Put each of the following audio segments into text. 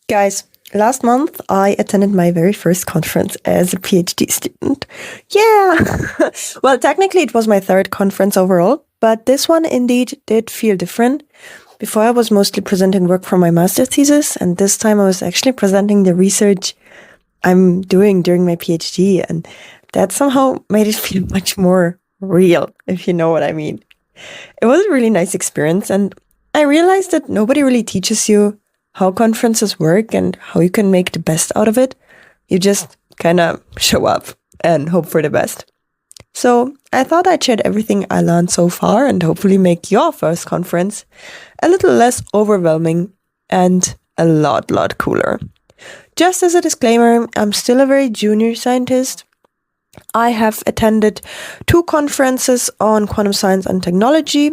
Guys, last month I attended my very first conference as a PhD student. Yeah! Well, technically it was my third conference overall, but this one indeed did feel different. Before I was mostly presenting work for my master's thesis, and this time I was actually presenting the research I'm doing during my PhD, and that somehow made it feel much more real, if you know what I mean. It was a really nice experience, and I realized that nobody really teaches you how conferences work and how you can make the best out of it. You just kind of show up and hope for the best. So I thought I'd share everything I learned so far and hopefully make your first conference a little less overwhelming and a lot cooler. Just as a disclaimer, I'm still a very junior scientist. I have attended 2 conferences on quantum science and technology.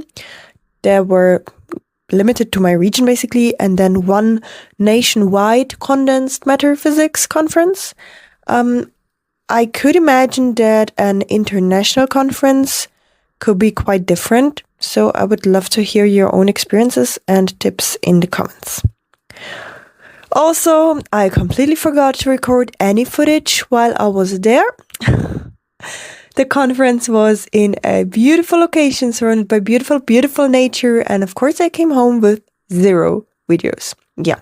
There were limited to my region basically, and then 1 nationwide condensed matter physics conference. I could imagine that an international conference could be quite different, so I would love to hear your own experiences and tips in the comments. Also, I completely forgot to record any footage while I was there. The conference was in a beautiful location surrounded by beautiful nature, and of course I came home with 0 videos. Yeah,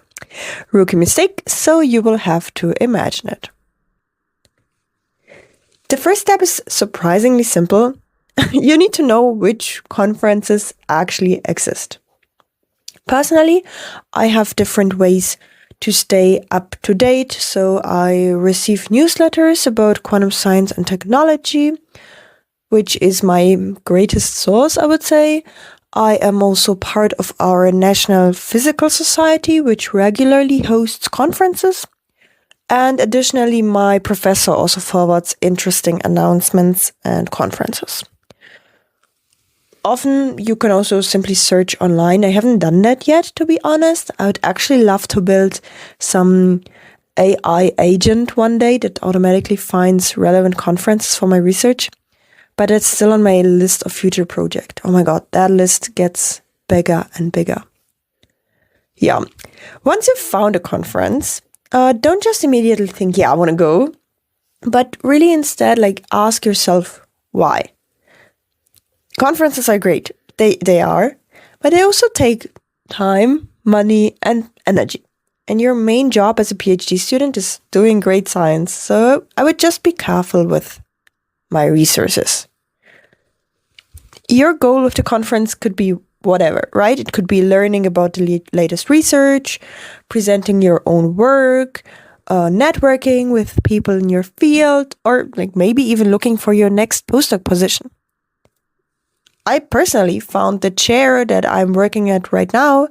rookie mistake, so you will have to imagine it. The first step is surprisingly simple. You need to know which conferences actually exist. Personally, I have different ways to stay up to date, so I receive newsletters about quantum science and technology, which is my greatest source, I would say. I am also part of our National Physical Society, which regularly hosts conferences. And additionally, my professor also forwards interesting announcements and conferences. Often you can also simply search online. I haven't done that yet, to be honest. I would actually love to build some AI agent one day that automatically finds relevant conferences for my research. But it's still on my list of future projects. Oh my god, that list gets bigger and bigger. Yeah. Once you've found a conference, don't just immediately think, yeah, I want to go. But really instead, ask yourself why. Conferences are great. They are. But they also take time, money, and energy. And your main job as a PhD student is doing great science. So I would just be careful with my resources. Your goal with the conference could be whatever, right? It could be learning about the latest research, presenting your own work, networking with people in your field, or maybe even looking for your next postdoc position. I personally found the chair that I'm working at right now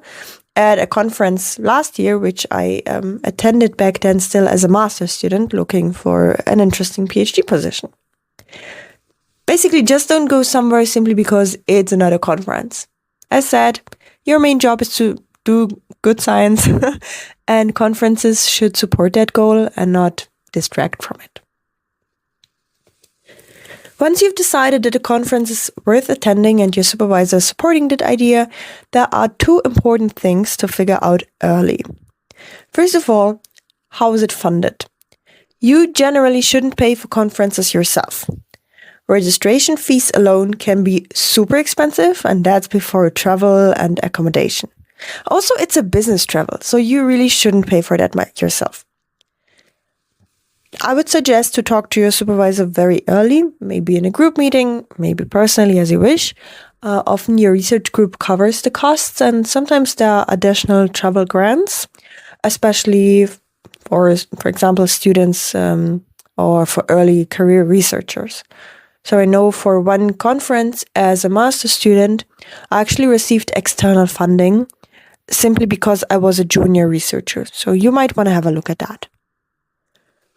at a conference last year, which I attended back then still as a master's student looking for an interesting PhD position. Basically, just don't go somewhere simply because it's another conference. As said, your main job is to do good science, and conferences should support that goal and not distract from it. Once you've decided that a conference is worth attending and your supervisor is supporting that idea, there are 2 important things to figure out early. First of all, how is it funded? You generally shouldn't pay for conferences yourself. Registration fees alone can be super expensive, and that's before travel and accommodation. Also, it's a business travel, so you really shouldn't pay for that yourself. I would suggest to talk to your supervisor very early, maybe in a group meeting, maybe personally as you wish. Often your research group covers the costs, and sometimes there are additional travel grants, especially for example, students or for early career researchers. So I know for one conference as a master's student, I actually received external funding simply because I was a junior researcher. So you might want to have a look at that.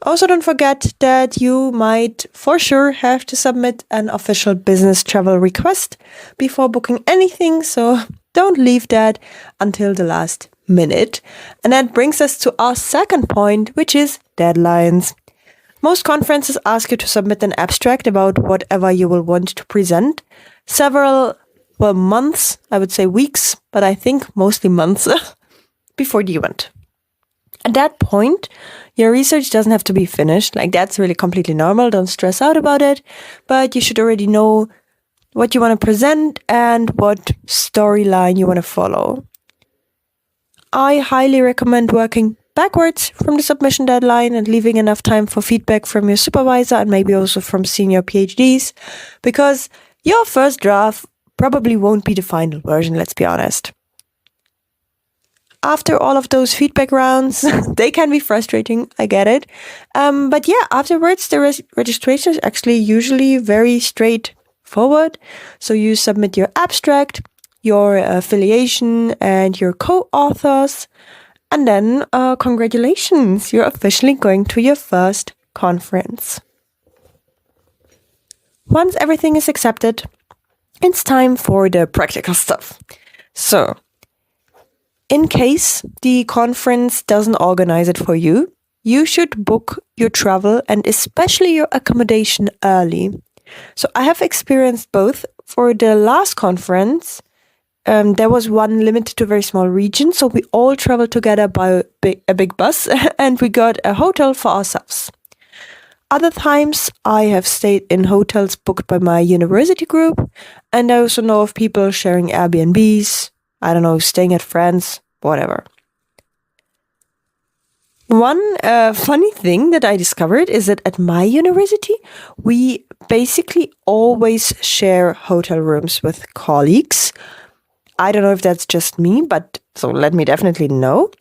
Also, don't forget that you might for sure have to submit an official business travel request before booking anything, so don't leave that until the last minute. And that brings us to our second point, which is deadlines. Most conferences ask you to submit an abstract about whatever you will want to present several months, I would say weeks, but I think mostly months before the event. At that point, your research doesn't have to be finished. Like, that's really completely normal. Don't stress out about it. But you should already know what you want to present and what storyline you want to follow. I highly recommend working backwards from the submission deadline and leaving enough time for feedback from your supervisor and maybe also from senior PhDs, because your first draft probably won't be the final version, let's be honest. After all of those feedback rounds, they can be frustrating, I get it. But yeah, afterwards, the registration is actually usually very straightforward. So you submit your abstract, your affiliation, and your co-authors. And then, congratulations, you're officially going to your first conference. Once everything is accepted, it's time for the practical stuff. So, in case the conference doesn't organize it for you, you should book your travel and especially your accommodation early. So I have experienced both. For the last conference, there was one limited to a very small region, so we all traveled together by a big bus and we got a hotel for ourselves. Other times, I have stayed in hotels booked by my university group, and I also know of people sharing Airbnbs, I don't know, staying at friends, whatever. One funny thing that I discovered is that at my university, we basically always share hotel rooms with colleagues. I don't know if that's just me, but so let me definitely know.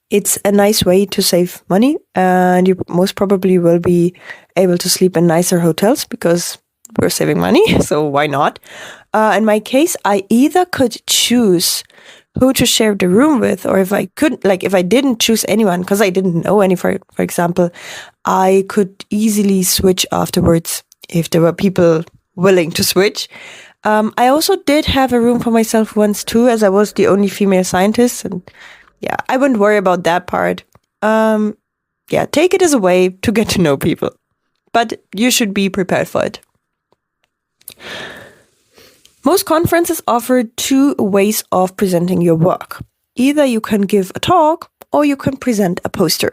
It's a nice way to save money, and you most probably will be able to sleep in nicer hotels because we're saving money, so why not? In my case, I either could choose who to share the room with, or if I couldn't, like if I didn't choose anyone, because I didn't know any, for example, I could easily switch afterwards if there were people willing to switch. I also did have a room for myself once too, as I was the only female scientist, and yeah, I wouldn't worry about that part. Yeah, take it as a way to get to know people, but you should be prepared for it. Most conferences offer two ways of presenting your work. Either you can give a talk or you can present a poster.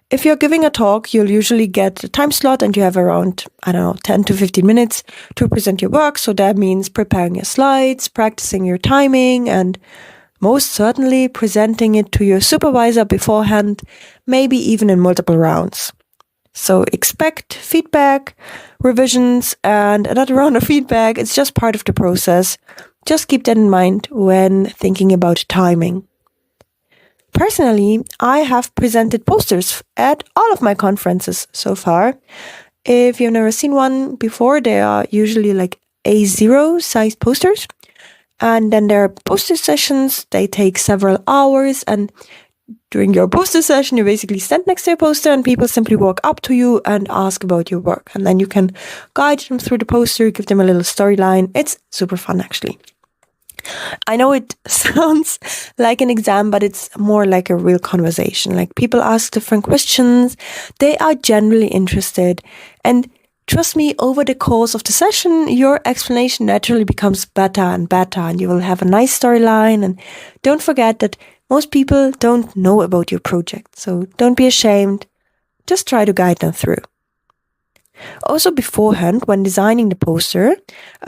If you're giving a talk, you'll usually get a time slot and you have around, 10 to 15 minutes to present your work. So that means preparing your slides, practicing your timing, and most certainly presenting it to your supervisor beforehand, maybe even in multiple rounds. So expect feedback, revisions, and another round of feedback. It's just part of the process. Just keep that in mind when thinking about timing. Personally, I have presented posters at all of my conferences so far. If you've never seen one before, they are usually like A0 sized posters. And then there are poster sessions. They take several hours, and during your poster session, you basically stand next to your poster and people simply walk up to you and ask about your work. And then you can guide them through the poster, give them a little storyline. It's super fun, actually. I know it sounds like an exam, but it's more like a real conversation. Like, people ask different questions. They are generally interested. And trust me, over the course of the session, your explanation naturally becomes better and better, and you will have a nice storyline. And don't forget that most people don't know about your project, so don't be ashamed. Just try to guide them through. Also, beforehand, when designing the poster,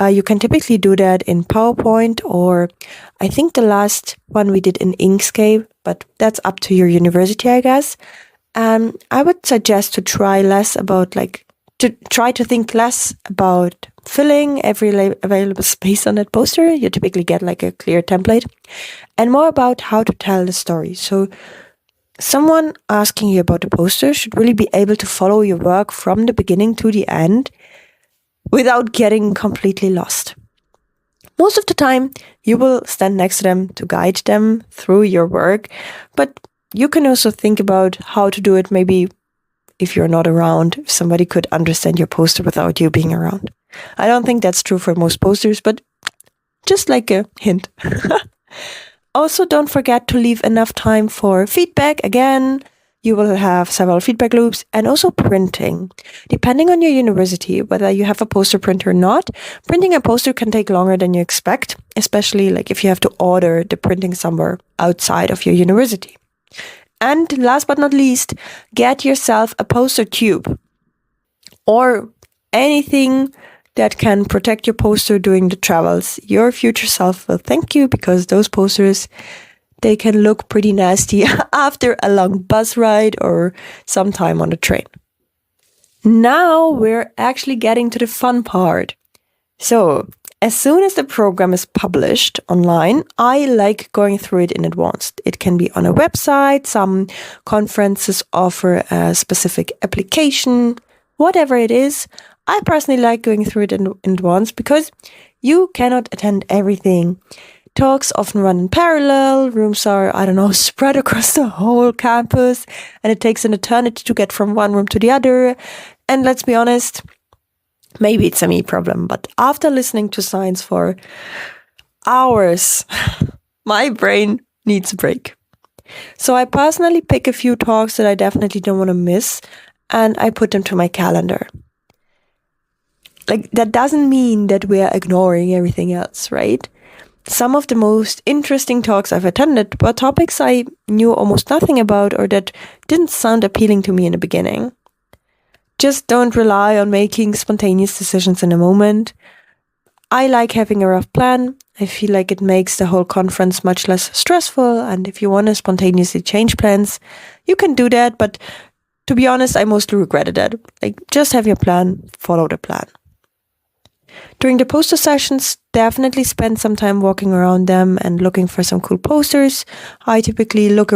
you can typically do that in PowerPoint, or I think the last one we did in Inkscape, but that's up to your university, I guess. I would suggest to try to think less about filling every available space on that poster. You typically get like a clear template, and more about how to tell the story. So someone asking you about the poster should really be able to follow your work from the beginning to the end without getting completely lost. Most of the time, you will stand next to them to guide them through your work, but you can also think about how to do it maybe if you're not around, if somebody could understand your poster without you being around. I don't think that's true for most posters, but just like a hint. Also, don't forget to leave enough time for feedback. Again, you will have several feedback loops, and also printing. Depending on your university, whether you have a poster printer or not, printing a poster can take longer than you expect, especially like if you have to order the printing somewhere outside of your university. And last but not least, get yourself a poster tube or anything that can protect your poster during the travels. Your future self will thank you, because those posters, they can look pretty nasty after a long bus ride or some time on the train. Now we're actually getting to the fun part. So, as soon as the program is published online, I like going through it in advance. It can be on a website, some conferences offer a specific application, whatever it is. I personally like going through it in advance because you cannot attend everything. Talks often run in parallel, rooms are, spread across the whole campus, and it takes an eternity to get from one room to the other. And let's be honest, maybe it's a me problem, but after listening to science for hours, my brain needs a break. So I personally pick a few talks that I definitely don't want to miss, and I put them to my calendar. That doesn't mean that we are ignoring everything else, right? Some of the most interesting talks I've attended were topics I knew almost nothing about or that didn't sound appealing to me in the beginning. Just don't rely on making spontaneous decisions in a moment. I like having a rough plan. I feel like it makes the whole conference much less stressful, and if you want to spontaneously change plans, you can do that, but to be honest, I mostly regretted that. Just have your plan, follow the plan. During the poster sessions, definitely spend some time walking around them and looking for some cool posters. I typically look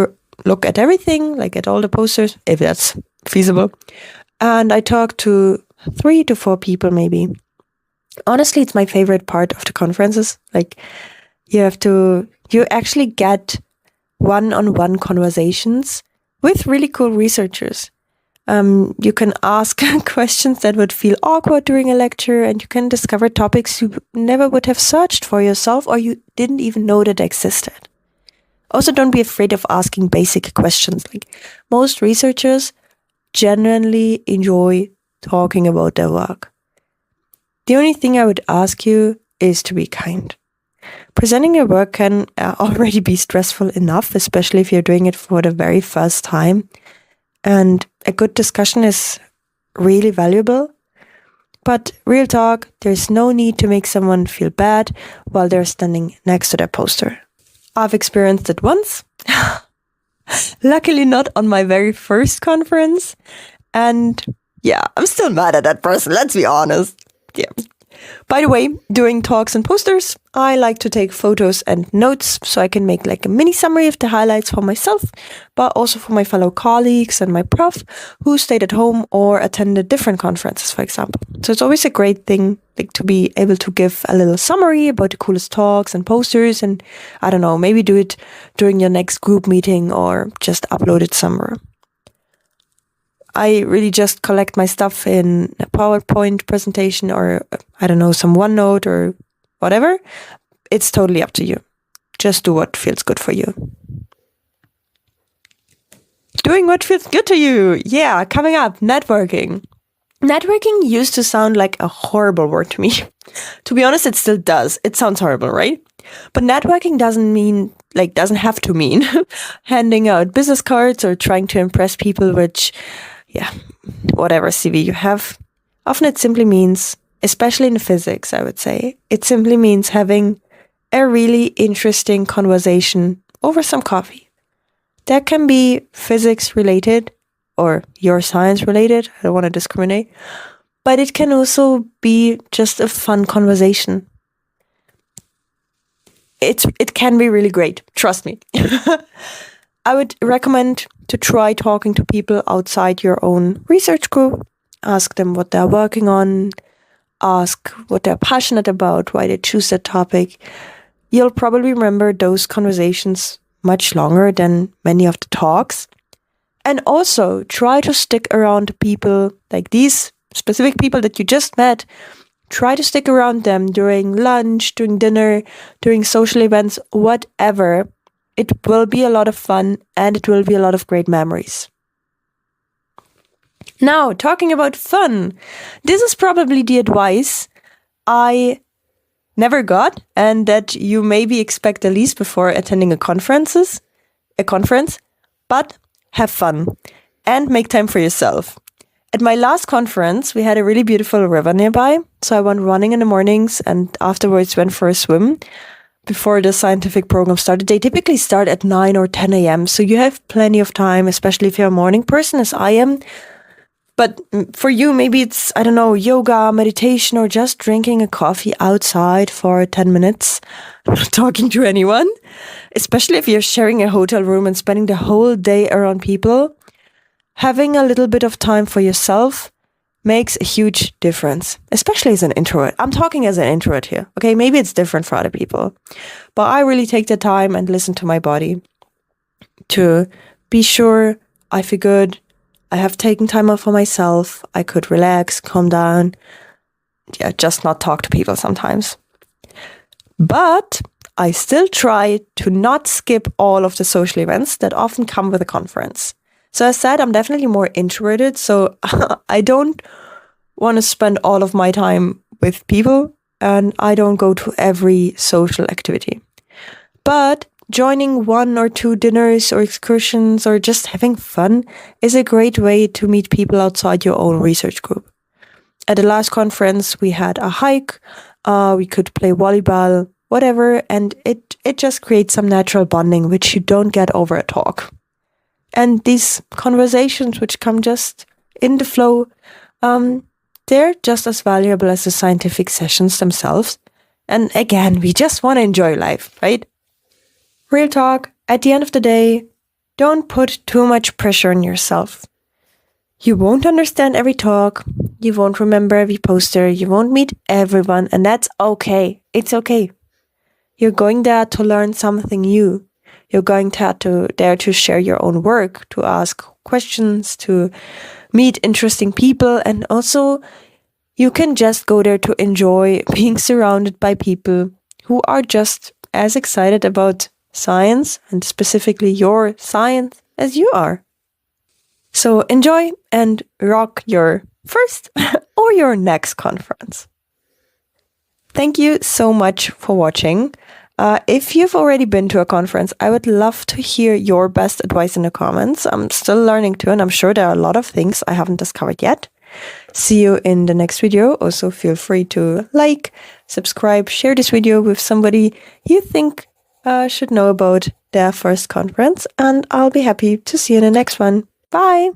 at everything, at all the posters, if that's feasible. And I talk to 3 to 4 people maybe. Honestly, it's my favorite part of the conferences. You actually get one-on-one conversations with really cool researchers. You can ask questions that would feel awkward during a lecture, and you can discover topics you never would have searched for yourself or you didn't even know that existed. Also, don't be afraid of asking basic questions. Most researchers genuinely enjoy talking about their work. The only thing I would ask you is to be kind. Presenting your work can already be stressful enough, especially if you're doing it for the very first time. And a good discussion is really valuable. But real talk, there's no need to make someone feel bad while they're standing next to their poster. I've experienced it once. Luckily not on my very first conference. And yeah, I'm still mad at that person, let's be honest. Yeah. By the way, during talks and posters, I like to take photos and notes so I can make a mini summary of the highlights for myself, but also for my fellow colleagues and my prof who stayed at home or attended different conferences, for example. So it's always a great thing to be able to give a little summary about the coolest talks and posters, and maybe do it during your next group meeting or just upload it somewhere. I really just collect my stuff in a PowerPoint presentation or, some OneNote or whatever. It's totally up to you. Just do what feels good for you. Doing what feels good to you. Yeah, coming up, networking. Networking used to sound like a horrible word to me. To be honest, it still does. It sounds horrible, right? But networking doesn't have to mean handing out business cards or trying to impress people, whatever CV you have. Often it simply means, especially in physics, I would say, it simply means having a really interesting conversation over some coffee. That can be physics related or your science related. I don't want to discriminate. But it can also be just a fun conversation. It can be really great. Trust me. I would recommend to try talking to people outside your own research group. Ask them what they're working on. Ask what they're passionate about, why they choose that topic. You'll probably remember those conversations much longer than many of the talks. And also try to stick around people like these specific people that you just met. Try to stick around them during lunch, during dinner, during social events, whatever. It will be a lot of fun and it will be a lot of great memories. Now, talking about fun, this is probably the advice I never got and that you maybe expect the least before attending a conference. But have fun and make time for yourself. At my last conference, we had a really beautiful river nearby. So I went running in the mornings and afterwards went for a swim before the scientific program started. They typically start at 9 or 10 a.m. So you have plenty of time, especially if you're a morning person, as I am. But for you, maybe it's, I don't know, yoga, meditation, or just drinking a coffee outside for 10 minutes, not talking to anyone. Especially if you're sharing a hotel room and spending the whole day around people. Having a little bit of time for yourself makes a huge difference, especially as an introvert. I'm talking as an introvert here, okay? Maybe it's different for other people. But I really take the time and listen to my body to be sure I feel good. I have taken time out for myself. I could relax, calm down. Yeah, just not talk to people sometimes. But I still try to not skip all of the social events that often come with a conference. So as said, I'm definitely more introverted, so I don't want to spend all of my time with people, and I don't go to every social activity. But joining 1 or 2 dinners or excursions or just having fun is a great way to meet people outside your own research group. At the last conference, we had a hike, we could play volleyball, whatever, and it just creates some natural bonding, which you don't get over a talk. And these conversations, which come just in the flow, they're just as valuable as the scientific sessions themselves. And again, we just want to enjoy life, right? Real talk, at the end of the day, don't put too much pressure on yourself. You won't understand every talk, you won't remember every poster, you won't meet everyone, and that's okay. It's okay. You're going there to learn something new. You're going there to share your own work, to ask questions, to meet interesting people, and also you can just go there to enjoy being surrounded by people who are just as excited about science, and specifically your science, as you are. So enjoy and rock your first or your next conference. Thank you so much for watching. If you've already been to a conference, I would love to hear your best advice in the comments. I'm still learning too, and I'm sure there are a lot of things I haven't discovered yet. See you in the next video. Also, feel free to like, subscribe, share this video with somebody you think should know about their first conference, and I'll be happy to see you in the next one. Bye!